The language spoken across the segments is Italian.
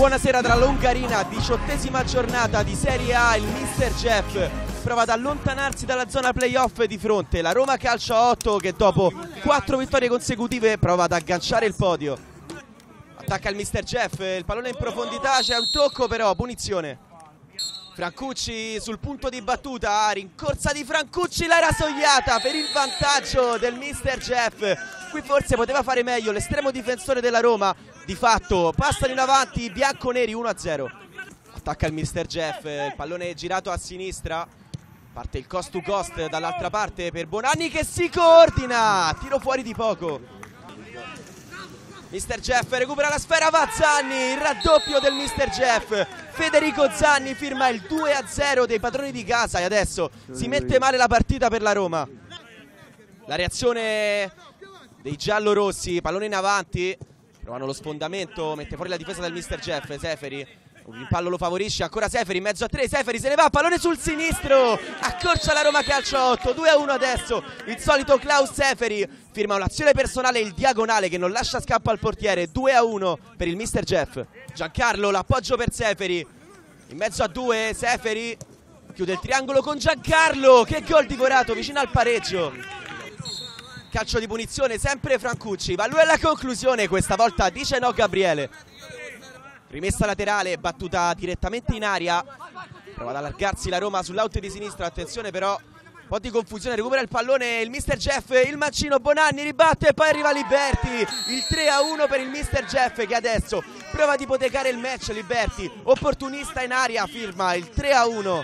Buonasera dalla Longarina, 18ª giornata di Serie A. Il mister Jeff prova ad allontanarsi dalla zona playoff di fronte la Roma Calcio a 8, che dopo 4 vittorie consecutive prova ad agganciare il podio. Attacca il mister Jeff, il pallone in profondità, c'è un tocco però, punizione. Francucci sul punto di battuta, rincorsa di Francucci, l'era sogliata per il vantaggio del mister Jeff. Qui forse poteva fare meglio l'estremo difensore della Roma. Di fatto passano in avanti i bianconeri 1-0. Attacca il mister Jeff, il pallone è girato a sinistra, parte il cost to cost dall'altra parte per Bonanni che si coordina, tiro fuori di poco. Mister Jeff recupera la sfera, va Zanni, il raddoppio del mister Jeff. Federico Zanni firma il 2-0 dei padroni di casa e adesso si mette male la partita per la Roma. La reazione dei giallorossi, pallone in avanti, provano lo sfondamento, mette fuori la difesa del mister Jeff. Seferi, il pallo lo favorisce, ancora Seferi in mezzo a 3, Seferi se ne va, pallone sul sinistro, accorcia la Roma Calcio 8, 2-1 adesso. Il solito Klaus Seferi firma un'azione personale, il diagonale che non lascia scampo al portiere, 2-1 per il mister Jeff. Giancarlo, l'appoggio per Seferi, in mezzo a 2, Seferi chiude il triangolo con Giancarlo, che gol divorato vicino al pareggio. Calcio di punizione, sempre Francucci, va lui alla conclusione, questa volta dice no Gabriele. Rimessa laterale, battuta direttamente in aria, prova ad allargarsi la Roma sull'out di sinistra, attenzione però, un po' di confusione, recupera il pallone il mister Jeff, il mancino Bonanni ribatte e poi arriva Liberti, il 3-1 per il mister Jeff che adesso prova ad ipotecare il match. Liberti, opportunista in aria, firma il 3-1.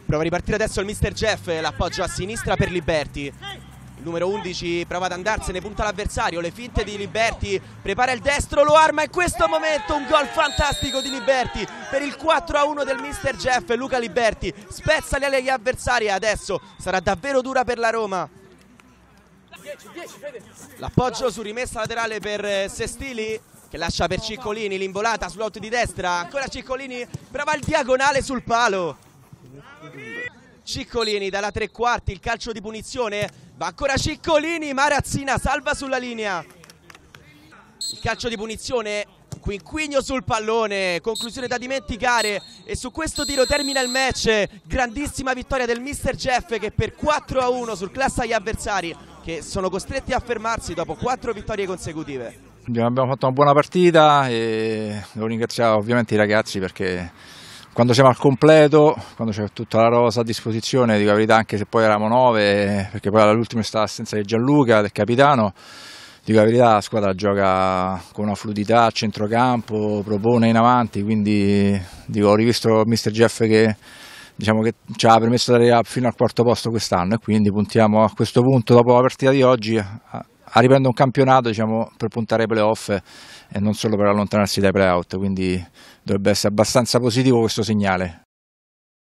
Prova a ripartire adesso il mister Jeff, l'appoggio a sinistra per Liberti. Il numero 11 prova ad andarsene, punta l'avversario, le finte di Liberti, prepara il destro, lo arma in questo momento, un gol fantastico di Liberti per il 4-1 del mister Jeff. Luca Liberti spezza le ali agli avversari e adesso sarà davvero dura per la Roma. L'appoggio su rimessa laterale per Sestili che lascia per Ciccolini, l'involata sull'out di destra, ancora Ciccolini, prova il diagonale sul palo. Ciccolini dalla tre quarti, il calcio di punizione, va ancora Ciccolini, Marazzina salva sulla linea. Il calcio di punizione, Quinquigno sul pallone, conclusione da dimenticare e su questo tiro termina il match. Grandissima vittoria del mister Jeff che per 4-1 sul classa agli avversari che sono costretti a fermarsi dopo 4 vittorie consecutive. Abbiamo fatto una buona partita e devo ringraziare ovviamente i ragazzi perché quando siamo al completo, quando c'è tutta la rosa a disposizione, dico la verità, anche se poi eravamo 9, perché poi all'ultimo è stata l'assenza di Gianluca, del capitano, dico la verità, la squadra gioca con una fluidità a centrocampo, propone in avanti, quindi dico, ho rivisto il mister Jeff che diciamo che ci ha permesso di arrivare fino al quarto posto quest'anno e quindi puntiamo a questo punto, dopo la partita di oggi, a riprendere un campionato, diciamo, per puntare ai playoff e non solo per allontanarsi dai playout, quindi dovrebbe essere abbastanza positivo questo segnale.